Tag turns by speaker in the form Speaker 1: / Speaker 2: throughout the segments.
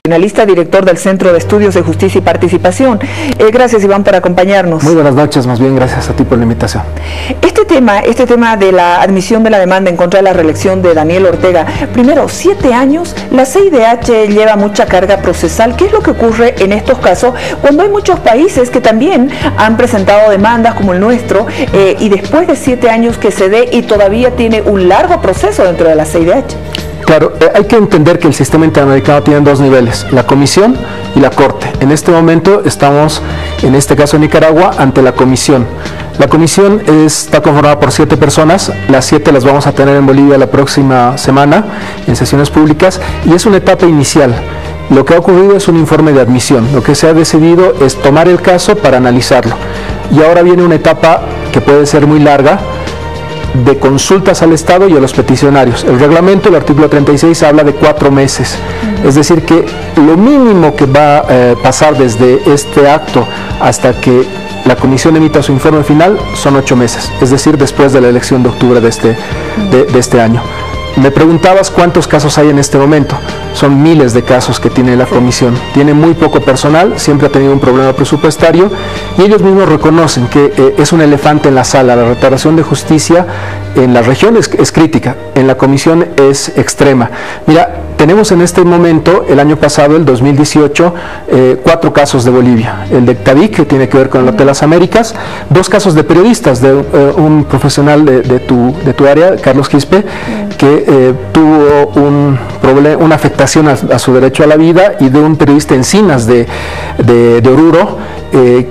Speaker 1: Analista, director del Centro de Estudios de Justicia y Participación. Gracias, Iván, por acompañarnos.
Speaker 2: Muy buenas noches, más bien gracias a ti por la invitación.
Speaker 1: Este tema de la admisión de la demanda en contra de la reelección de Daniel Ortega, primero, 7 años, la CIDH lleva mucha carga procesal. ¿Qué es lo que ocurre en estos casos cuando hay muchos países que también han presentado demandas como el nuestro y después de 7 años que se dé y todavía tiene un largo proceso dentro de la CIDH?
Speaker 2: Claro, hay que entender que el sistema interamericano tiene 2 niveles, la Comisión y la Corte. En este momento estamos, en este caso en Nicaragua, ante la Comisión. La Comisión está conformada por 7 personas, las 7 las vamos a tener en Bolivia la próxima semana, en sesiones públicas, y es una etapa inicial. Lo que ha ocurrido es un informe de admisión, lo que se ha decidido es tomar el caso para analizarlo. Y ahora viene una etapa que puede ser muy larga, de consultas al Estado y a los peticionarios. El reglamento, el artículo 36, habla de 4 meses. Es decir, que lo mínimo que va a pasar desde este acto hasta que la Comisión emita su informe final son 8 meses, es decir, después de la elección de octubre de este año. Me preguntabas cuántos casos hay en este momento. Son miles de casos que tiene la Comisión. Tiene muy poco personal, siempre ha tenido un problema presupuestario y ellos mismos reconocen que es un elefante en la sala. La restauración de justicia en la región es crítica, en la Comisión es extrema. Mira, tenemos en este momento, el año pasado, el 2018, 4 casos de Bolivia. El de Ctavic, que tiene que ver con el Hotel Las Américas, 2 casos de periodistas, de un profesional de tu área, Carlos Quispe, que tuvo una afectación a su derecho a la vida, y de un periodista Encinas de Oruro,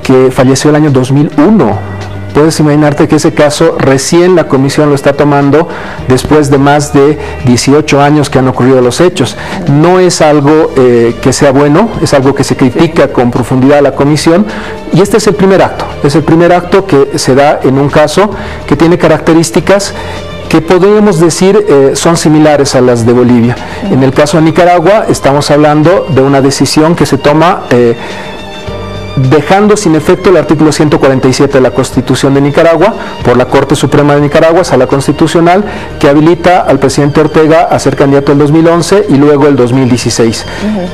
Speaker 2: que falleció el año 2001. Puedes imaginarte que ese caso recién la Comisión lo está tomando después de más de 18 años que han ocurrido los hechos. No es algo que sea bueno, es algo que se critica con profundidad a la Comisión, y este es el primer acto. Es el primer acto que se da en un caso que tiene características que podríamos decir son similares a las de Bolivia. En el caso de Nicaragua estamos hablando de una decisión que se toma dejando sin efecto el artículo 147 de la Constitución de Nicaragua por la Corte Suprema de Nicaragua, Sala Constitucional, que habilita al presidente Ortega a ser candidato el 2011 y luego el 2016.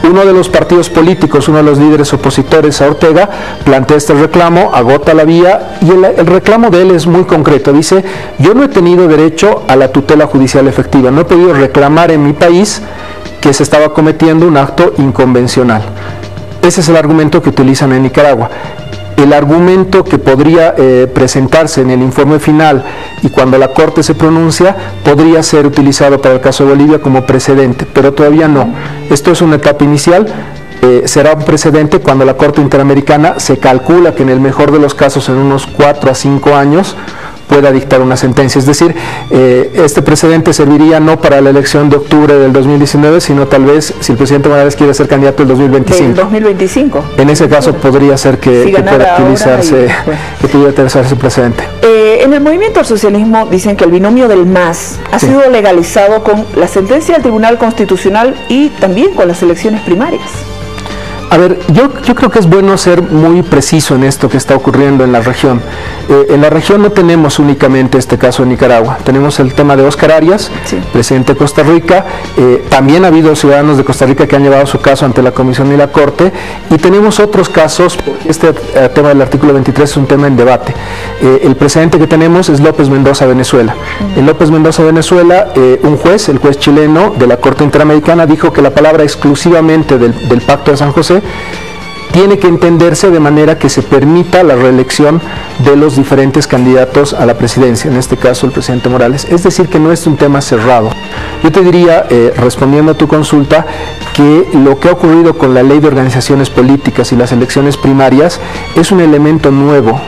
Speaker 2: Uno de los partidos políticos, uno de los líderes opositores a Ortega, plantea este reclamo, agota la vía, y el reclamo de él es muy concreto. Dice: yo no he tenido derecho a la tutela judicial efectiva, no he podido reclamar en mi país que se estaba cometiendo un acto inconvencional. Ese es el argumento que utilizan en Nicaragua. El argumento que podría presentarse en el informe final y cuando la Corte se pronuncia podría ser utilizado para el caso de Bolivia como precedente, pero todavía no. Esto es una etapa inicial. Será un precedente cuando la Corte Interamericana se calcula que en el mejor de los casos, en unos 4 a 5 años, pueda dictar una sentencia. Es decir, este precedente serviría no para la elección de octubre del 2019, sino tal vez si el presidente Morales quiere ser candidato el 2025. ¿El
Speaker 1: 2025?
Speaker 2: En ese caso podría ser que pueda utilizarse, que pudiera utilizarse el precedente.
Speaker 1: En el movimiento al socialismo dicen que el binomio del MAS ha sido legalizado con la sentencia del Tribunal Constitucional y también con las elecciones primarias.
Speaker 2: A ver, yo creo que es bueno ser muy preciso en esto que está ocurriendo en la región. En la región no tenemos únicamente este caso de Nicaragua, tenemos el tema de Óscar Arias, presidente de Costa Rica, también ha habido ciudadanos de Costa Rica que han llevado su caso ante la Comisión y la Corte, y tenemos otros casos, porque este tema del artículo 23 es un tema en debate. El precedente que tenemos es López Mendoza, Venezuela. En López Mendoza, Venezuela, un juez, el juez chileno de la Corte Interamericana, dijo que la palabra exclusivamente del Pacto de San José tiene que entenderse de manera que se permita la reelección de los diferentes candidatos a la presidencia, en este caso el presidente Morales. Es decir, que no es un tema cerrado. Yo te diría, respondiendo a tu consulta, que lo que ha ocurrido con la ley de organizaciones políticas y las elecciones primarias es un elemento nuevo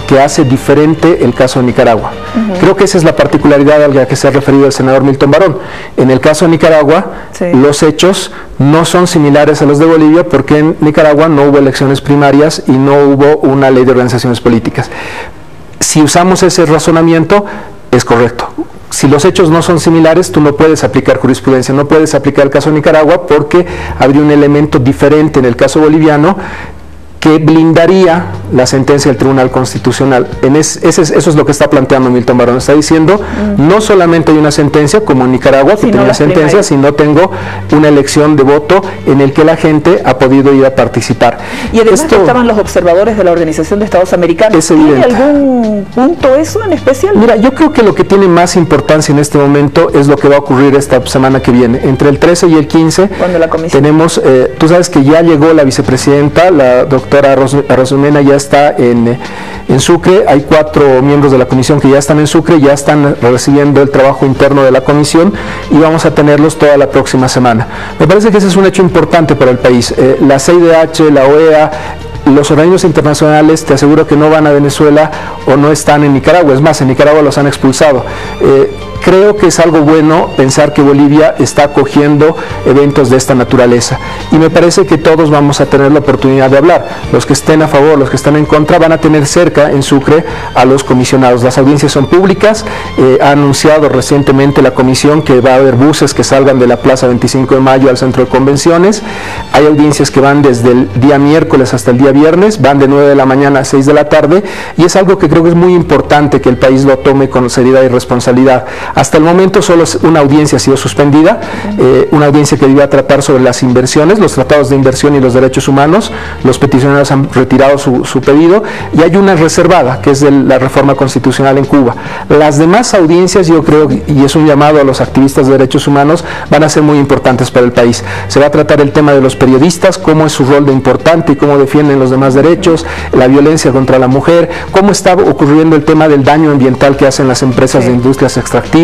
Speaker 2: que hace diferente el caso de Nicaragua. Creo que esa es la particularidad a la que se ha referido el senador Milton Barón. En el caso de Nicaragua, los hechos no son similares a los de Bolivia, porque en Nicaragua no hubo elecciones primarias y no hubo una ley de organizaciones políticas. Si usamos ese razonamiento, es correcto. Si los hechos no son similares, tú no puedes aplicar jurisprudencia, no puedes aplicar el caso de Nicaragua, porque habría un elemento diferente en el caso boliviano que blindaría la sentencia del Tribunal Constitucional. Eso es lo que está planteando Milton Barón. Está diciendo, no solamente hay una sentencia, como en Nicaragua, que tiene una sentencia, sino tengo una elección de voto en el que la gente ha podido ir a participar.
Speaker 1: Y además estaban los observadores de la Organización de Estados Americanos. ¿Tiene algún punto eso en especial?
Speaker 2: Mira, yo creo que lo que tiene más importancia en este momento es lo que va a ocurrir esta semana que viene. Entre el 13 y el 15 tenemos, tú sabes que ya llegó la vicepresidenta, la doctora Arozamena, ya está en Sucre. Hay 4 miembros de la comisión que ya están en Sucre, ya están recibiendo el trabajo interno de la comisión y vamos a tenerlos toda la próxima semana. Me parece que ese es un hecho importante para el país. La CIDH, la OEA, los organismos internacionales, te aseguro que no van a Venezuela o no están en Nicaragua. Es más, en Nicaragua los han expulsado. Creo que es algo bueno pensar que Bolivia está acogiendo eventos de esta naturaleza y me parece que todos vamos a tener la oportunidad de hablar. Los que estén a favor, los que están en contra, van a tener cerca en Sucre a los comisionados. Las audiencias son públicas. Ha anunciado recientemente la comisión que va a haber buses que salgan de la Plaza 25 de Mayo al centro de convenciones. Hay audiencias que van desde el día miércoles hasta el día viernes, van de 9 de la mañana a 6 de la tarde y es algo que creo que es muy importante que el país lo tome con seriedad y responsabilidad. Hasta el momento solo una audiencia ha sido suspendida, una audiencia que iba a tratar sobre las inversiones, los tratados de inversión y los derechos humanos. Los peticionarios han retirado su pedido y hay una reservada, que es de la reforma constitucional en Cuba. Las demás audiencias, yo creo, y es un llamado a los activistas de derechos humanos, van a ser muy importantes para el país. Se va a tratar el tema de los periodistas, cómo es su rol de importante y cómo defienden los demás derechos, la violencia contra la mujer, cómo está ocurriendo el tema del daño ambiental que hacen las empresas de industrias extractivas.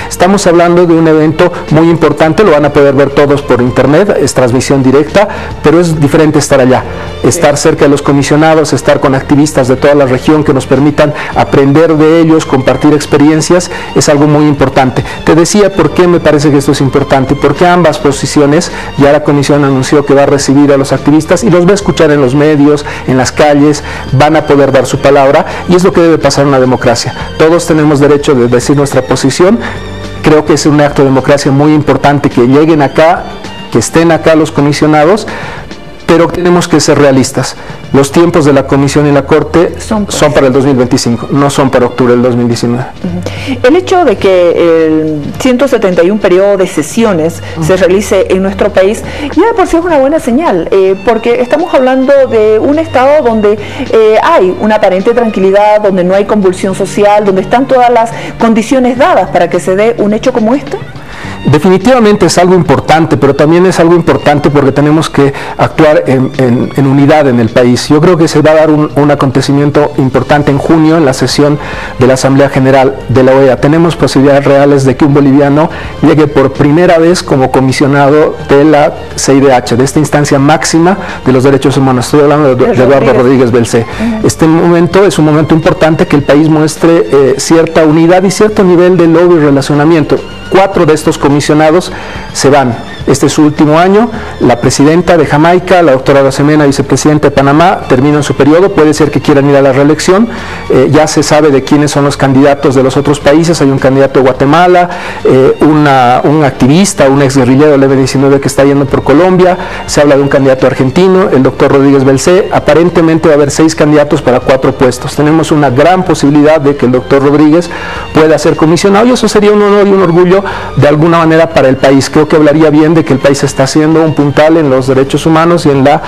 Speaker 2: Estamos hablando de un evento muy importante, lo van a poder ver todos por internet, es transmisión directa, pero es diferente estar allá, estar cerca de los comisionados, estar con activistas de toda la región que nos permitan aprender de ellos, compartir experiencias, es algo muy importante. Te decía por qué me parece que esto es importante, porque ambas posiciones, ya la comisión anunció que va a recibir a los activistas y los va a escuchar en los medios, en las calles, van a poder dar su palabra y es lo que debe pasar en una democracia. Todos tenemos derecho de decir nuestra posición. Creo que es un acto de democracia muy importante que lleguen acá, que estén acá los comisionados, pero tenemos que ser realistas. Los tiempos de la Comisión y la Corte son para el 2025, no son para octubre del 2019.
Speaker 1: El hecho de que el 171 periodo de sesiones se realice en nuestro país ya de por sí es una buena señal, porque estamos hablando de un estado donde hay una aparente tranquilidad, donde no hay convulsión social, donde están todas las condiciones dadas para que se dé un hecho como este.
Speaker 2: Definitivamente es algo importante, pero también es algo importante porque tenemos que actuar en unidad en el país. Yo creo que se va a dar un acontecimiento importante en junio en la sesión de la Asamblea General de la OEA. Tenemos posibilidades reales de que un boliviano llegue por primera vez como comisionado de la CIDH, de esta instancia máxima de los derechos humanos. Estoy hablando de Eduardo Rodríguez Belcé. Este momento es un momento importante que el país muestre cierta unidad y cierto nivel de lobby y relacionamiento. 4 de estos comisionados se van. Este es su último año. La presidenta de Jamaica, la doctora Arozamena, vicepresidenta de Panamá, terminan su periodo. Puede ser que quieran ir a la reelección. Ya se sabe de quiénes son los candidatos de los otros países. Hay un candidato de Guatemala, un activista, un exguerrillero del M-19 que está yendo por Colombia. Se habla de un candidato argentino, el doctor Rodríguez Belcé. Aparentemente va a haber 6 candidatos para 4 puestos. Tenemos una gran posibilidad de que el doctor Rodríguez pueda ser comisionado y eso sería un honor y un orgullo de alguna manera para el país. Creo que hablaría bien de que el país está haciendo un puntal en los derechos humanos y en la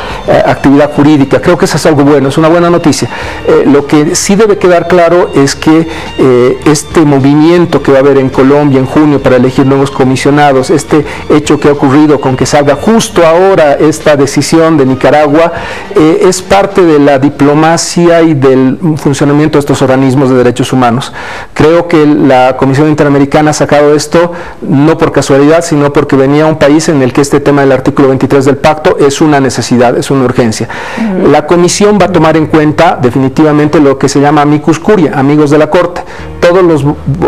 Speaker 2: actividad jurídica. Creo que eso es algo bueno, es una buena noticia. Lo que sí debe quedar claro es que este movimiento que va a haber en Colombia en junio para elegir nuevos comisionados, este hecho que ha ocurrido con que salga justo ahora esta decisión de Nicaragua, es parte de la diplomacia y del funcionamiento de estos organismos de derechos humanos. Creo que la Comisión Interamericana ha sacado esto no por casualidad, sino porque venía un país en el que este tema del artículo 23 del pacto es una necesidad, es una urgencia. La comisión va a tomar en cuenta definitivamente lo que se llama amicus curiae, amigos de la Corte. Todos los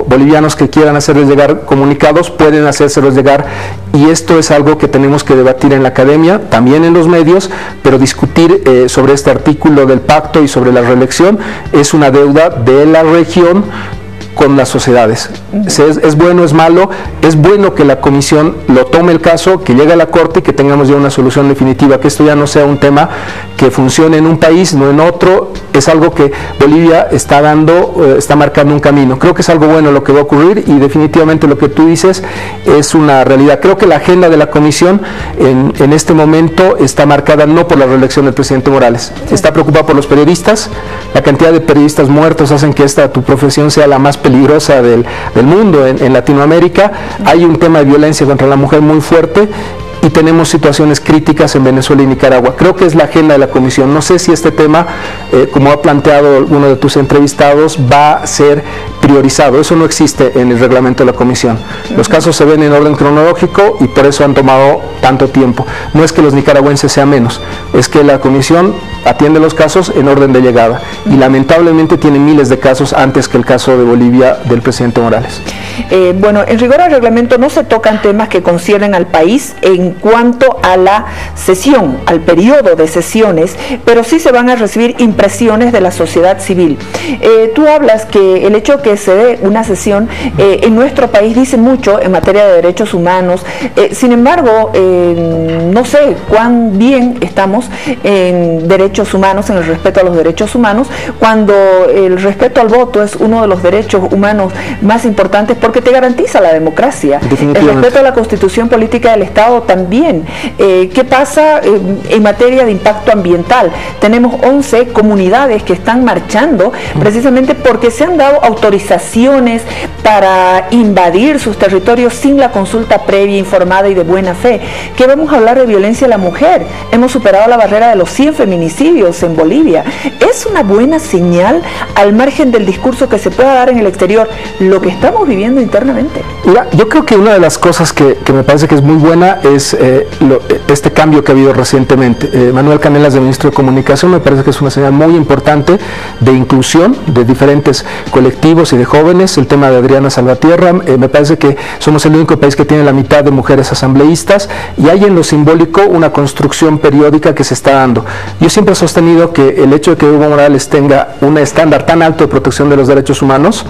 Speaker 2: bolivianos que quieran hacerles llegar comunicados pueden hacérselos llegar y esto es algo que tenemos que debatir en la academia, también en los medios, pero discutir sobre este artículo del pacto y sobre la reelección es una deuda de la región con las sociedades. Es bueno, es malo, es bueno que la comisión lo tome el caso, que llegue a la Corte y que tengamos ya una solución definitiva, que esto ya no sea un tema que funcione en un país, no en otro. Es algo que Bolivia está marcando un camino. Creo que es algo bueno lo que va a ocurrir y definitivamente lo que tú dices es una realidad. Creo que la agenda de la comisión en este momento está marcada no por la reelección del presidente Morales, está preocupada por los periodistas. La cantidad de periodistas muertos hacen que tu profesión sea la más peligrosa del mundo en Latinoamérica. Hay un tema de violencia contra la mujer muy fuerte y tenemos situaciones críticas en Venezuela y Nicaragua. Creo que es la agenda de la comisión. No sé si este tema, como ha planteado uno de tus entrevistados, va a ser priorizado. Eso no existe en el reglamento de la comisión. Los casos se ven en orden cronológico y por eso han tomado tanto tiempo. No es que los nicaragüenses sean menos, es que la comisión atiende los casos en orden de llegada y lamentablemente tiene miles de casos antes que el caso de Bolivia del presidente Morales.
Speaker 1: Bueno, en rigor al reglamento no se tocan temas que conciernen al país en cuanto a la sesión, al periodo de sesiones, pero sí se van a recibir impresiones de la sociedad civil. Tú hablas que el hecho que se dé una sesión en nuestro país dice mucho en materia de derechos humanos. Sin embargo, no sé cuán bien estamos en derechos humanos, en el respeto a los derechos humanos, cuando el respeto al voto es uno de los derechos humanos más importantes porque te garantiza la democracia. El respeto a la Constitución Política del Estado también. ¿Qué pasa en materia de impacto ambiental? Tenemos 11 comunidades que están marchando precisamente porque se han dado autorizaciones para invadir sus territorios sin la consulta previa, informada y de buena fe. ¿Qué vamos a hablar de violencia a la mujer? Hemos superado la barrera de los 100 feminicidios en Bolivia. ¿Es una buena señal al margen del discurso que se pueda dar en el exterior lo que estamos viviendo internamente?
Speaker 2: Mira, yo creo que una de las cosas que me parece que es muy buena es este cambio que ha habido recientemente. Manuel Canelas, de Ministro de Comunicación, me parece que es una señal muy importante de inclusión de diferentes colectivos y de jóvenes. El tema de Adriana Salvatierra, me parece que somos el único país que tiene la mitad de mujeres asambleístas y hay en lo simbólico una construcción periódica que se está dando. Yo siempre he sostenido que el hecho de que Evo Morales tenga un estándar tan alto de protección de los derechos humanos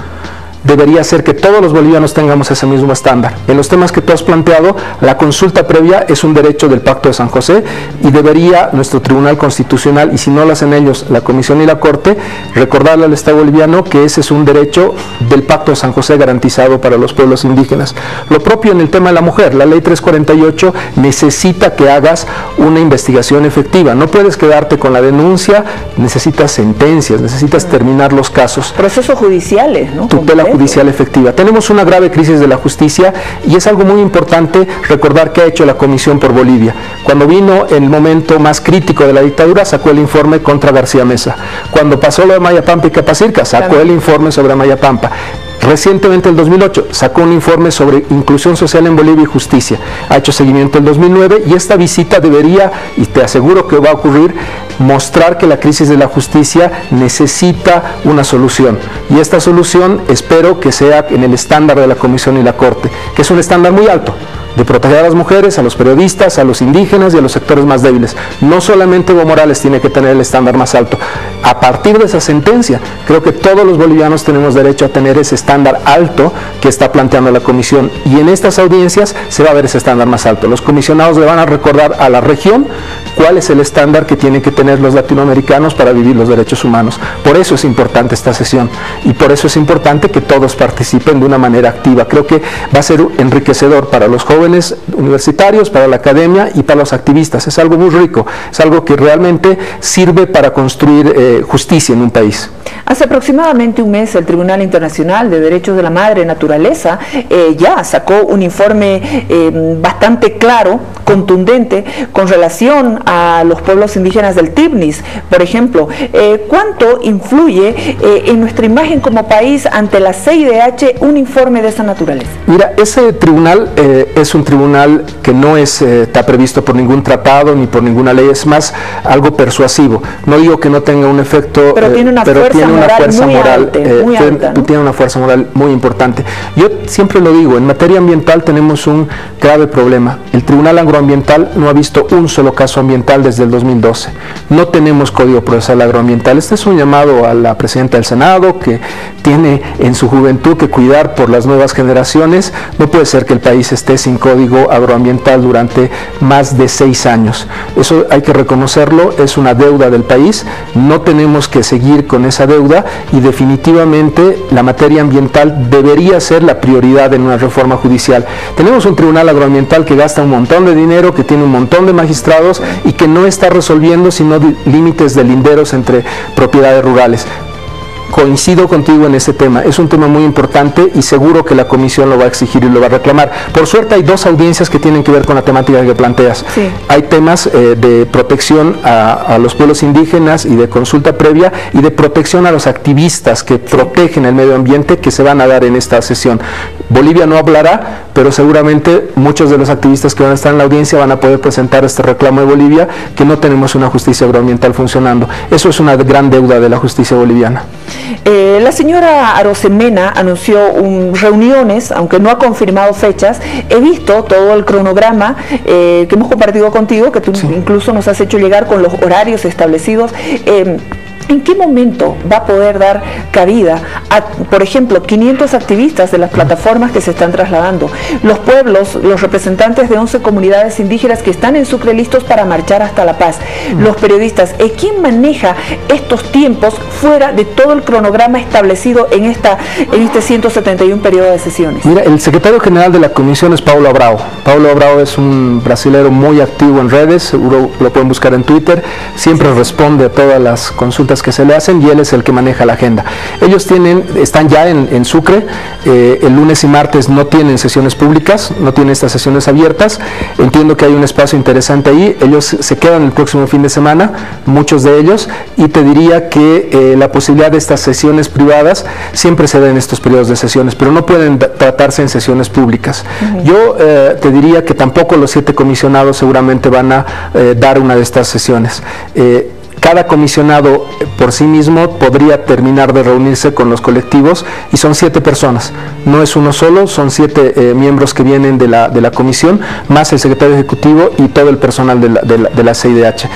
Speaker 2: debería ser que todos los bolivianos tengamos ese mismo estándar. En los temas que tú has planteado, la consulta previa es un derecho del Pacto de San José y debería nuestro Tribunal Constitucional, y si no lo hacen ellos, la Comisión y la Corte, recordarle al Estado boliviano que ese es un derecho del Pacto de San José garantizado para los pueblos indígenas. Lo propio en el tema de la mujer, la Ley 348 necesita que hagas una investigación efectiva. No puedes quedarte con la denuncia, necesitas sentencias, necesitas terminar los casos.
Speaker 1: Procesos judiciales, ¿no?
Speaker 2: Tutela judicial efectiva. Tenemos una grave crisis de la justicia y es algo muy importante recordar qué ha hecho la Comisión por Bolivia. Cuando vino en el momento más crítico de la dictadura, sacó el informe contra García Mesa. Cuando pasó lo de Mayapampa y Capacirca, sacó el informe sobre Mayapampa. Recientemente, en el 2008, sacó un informe sobre inclusión social en Bolivia y justicia. Ha hecho seguimiento en 2009 y esta visita debería, y te aseguro que va a ocurrir, mostrar que la crisis de la justicia necesita una solución. Y esta solución espero que sea en el estándar de la Comisión y la Corte, que es un estándar muy alto, de proteger a las mujeres, a los periodistas, a los indígenas y a los sectores más débiles. No solamente Evo Morales tiene que tener el estándar más alto. A partir de esa sentencia, creo que todos los bolivianos tenemos derecho a tener ese estándar alto que está planteando la Comisión. Y en estas audiencias se va a ver ese estándar más alto. Los comisionados le van a recordar a la región cuál es el estándar que tienen que tener los latinoamericanos para vivir los derechos humanos. Por eso es importante esta sesión y por eso es importante que todos participen de una manera activa. Creo que va a ser enriquecedor para los jóvenes universitarios, para la academia y para los activistas. Es algo muy rico, es algo que realmente sirve para construir justicia en un país.
Speaker 1: Hace aproximadamente un mes el Tribunal Internacional de Derechos de la Madre Naturaleza ya sacó un informe bastante claro, contundente, con relación a los pueblos indígenas del TIBNIS, por ejemplo. ¿Cuánto influye en nuestra imagen como país ante la CIDH un informe de esa naturaleza?
Speaker 2: Mira, ese tribunal es un tribunal que no está previsto por ningún tratado ni por ninguna ley, es más algo persuasivo. No digo que no tenga un efecto,
Speaker 1: pero tiene una
Speaker 2: una fuerza moral, tiene una fuerza moral muy importante. Yo siempre lo digo, en materia ambiental tenemos un grave problema. El Tribunal Agroambiental no ha visto un solo caso ambiental desde el 2012. No tenemos Código Procesal Agroambiental. Este es un llamado a la presidenta del Senado, que tiene en su juventud que cuidar por las nuevas generaciones. No puede ser que el país esté sin Código Agroambiental durante más de 6 años. Eso hay que reconocerlo, es una deuda del país. No tenemos que seguir con esa deuda y definitivamente la materia ambiental debería ser la prioridad en una reforma judicial. Tenemos un Tribunal Agroambiental que gasta un montón de dinero, que tiene un montón de magistrados y que no está resolviendo sino límites de linderos entre propiedades rurales. Coincido contigo en ese tema, es un tema muy importante y seguro que la comisión lo va a exigir y lo va a reclamar. Por suerte hay 2 audiencias que tienen que ver con la temática que planteas. Sí. Hay temas de protección a los pueblos indígenas y de consulta previa y de protección a los activistas que protegen el medio ambiente, que se van a dar en esta sesión. Bolivia no hablará, pero seguramente muchos de los activistas que van a estar en la audiencia van a poder presentar este reclamo de Bolivia, que no tenemos una justicia agroambiental funcionando. Eso es una gran deuda de la justicia boliviana.
Speaker 1: La señora Arosemena anunció reuniones, aunque no ha confirmado fechas. He visto todo el cronograma que hemos compartido contigo, que tú incluso nos has hecho llegar con los horarios establecidos. ¿En qué momento va a poder dar cabida a, por ejemplo, 500 activistas de las plataformas que se están trasladando, los pueblos, los representantes de 11 comunidades indígenas que están en Sucre listos para marchar hasta La Paz, los periodistas? ¿Quién maneja estos tiempos fuera de todo el cronograma establecido en este 171 periodo de sesiones?
Speaker 2: Mira, el secretario general de la comisión es Paulo Abrao. Paulo Abrao es un brasilero muy activo en redes, seguro lo pueden buscar en Twitter, siempre responde a todas las consultas que se le hacen y él es el que maneja la agenda. Ellos están ya en Sucre, el lunes y martes no tienen sesiones públicas, no tienen estas sesiones abiertas. Entiendo que hay un espacio interesante ahí. Ellos se quedan el próximo fin de semana, muchos de ellos, y te diría que la posibilidad de estas sesiones privadas siempre se da en estos periodos de sesiones, pero no pueden tratarse en sesiones públicas. Yo te diría que tampoco los 7 comisionados seguramente van a dar una de estas sesiones. Cada comisionado por sí mismo podría terminar de reunirse con los colectivos y son 7 personas, no es uno solo, son 7 miembros que vienen de la comisión, más el secretario ejecutivo y todo el personal de la CIDH.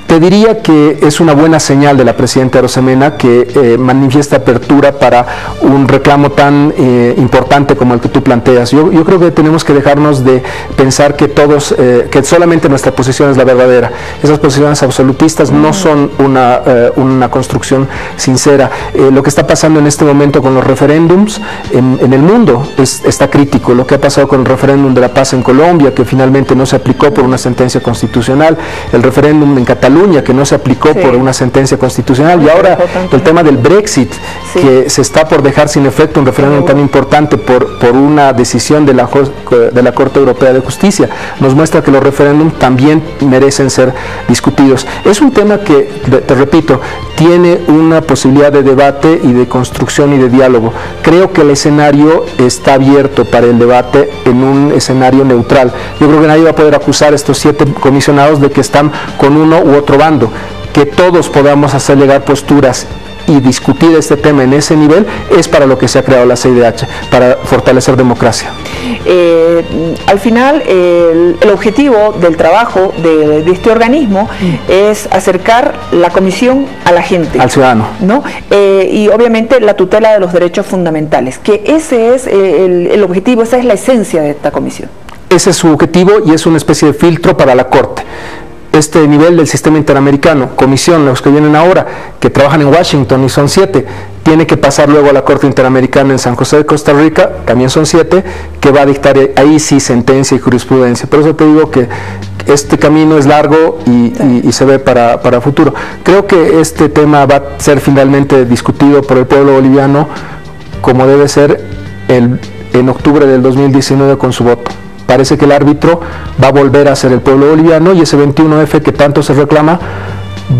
Speaker 2: Te diría que es una buena señal de la presidenta Arosemena que manifiesta apertura para un reclamo tan importante como el que tú planteas. Yo creo que tenemos que dejarnos de pensar que que solamente nuestra posición es la verdadera. Esas posiciones absolutistas no son una construcción sincera. Lo que está pasando en este momento con los referéndums en el mundo está crítico. Lo que ha pasado con el referéndum de la paz en Colombia, que finalmente no se aplicó por una sentencia constitucional, el referéndum en Cataluña, que no se aplicó por una sentencia constitucional, y ahora el tema del Brexit, que se está por dejar sin efecto un referéndum tan importante por una decisión de la Corte Europea de Justicia, nos muestra que los referéndums también merecen ser discutidos. Es un tema que, te repito, tiene una posibilidad de debate y de construcción y de diálogo. Creo que el escenario está abierto para el debate en un escenario neutral. Yo creo que nadie va a poder acusar a estos 7 comisionados de que están con uno u otro bando. Que todos podamos hacer llegar posturas y discutir este tema en ese nivel es para lo que se ha creado la CIDH, para fortalecer democracia.
Speaker 1: Al final, el objetivo del trabajo de este organismo es acercar la comisión a la gente,
Speaker 2: al ciudadano,
Speaker 1: ¿no? Y obviamente la tutela de los derechos fundamentales, que ese es el objetivo, esa es la esencia de esta comisión.
Speaker 2: Ese es su objetivo y es una especie de filtro para la Corte. Este nivel del sistema interamericano, comisión, los que vienen ahora, que trabajan en Washington y son 7, tiene que pasar luego a la Corte Interamericana en San José de Costa Rica, también son 7, que va a dictar ahí sí sentencia y jurisprudencia. Por eso te digo que este camino es largo y se ve para futuro. Creo que este tema va a ser finalmente discutido por el pueblo boliviano como debe ser en octubre del 2019 con su voto. Parece que el árbitro va a volver a ser el pueblo boliviano y ese 21F que tanto se reclama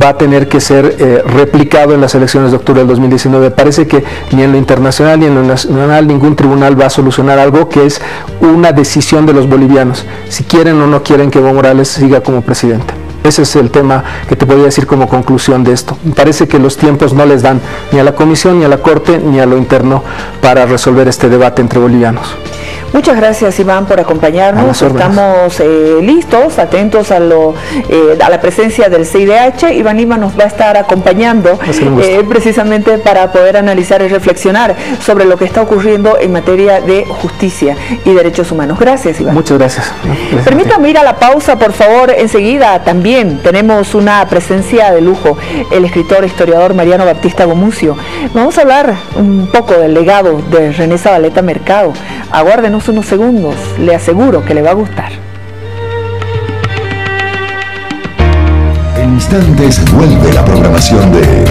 Speaker 2: va a tener que ser replicado en las elecciones de octubre del 2019. Parece que ni en lo internacional ni en lo nacional ningún tribunal va a solucionar algo que es una decisión de los bolivianos, si quieren o no quieren que Evo Morales siga como presidente. Ese es el tema que te podría decir como conclusión de esto. Me parece que los tiempos no les dan ni a la Comisión, ni a la Corte, ni a lo interno para resolver este debate entre bolivianos.
Speaker 1: Muchas gracias, Iván, por acompañarnos. Estamos listos, atentos a la presencia del CIDH. Iván Lima nos va a estar acompañando precisamente para poder analizar y reflexionar sobre lo que está ocurriendo en materia de justicia y derechos humanos. Gracias, Iván.
Speaker 2: Muchas gracias.
Speaker 1: Permítame ir a la pausa, por favor. Enseguida también tenemos una presencia de lujo, el escritor e historiador Mariano Baptista Gomucio. Vamos a hablar un poco del legado de René Zabaleta Mercado. Aguárdenos unos segundos, le aseguro que le va a gustar.
Speaker 3: En instantes vuelve la programación de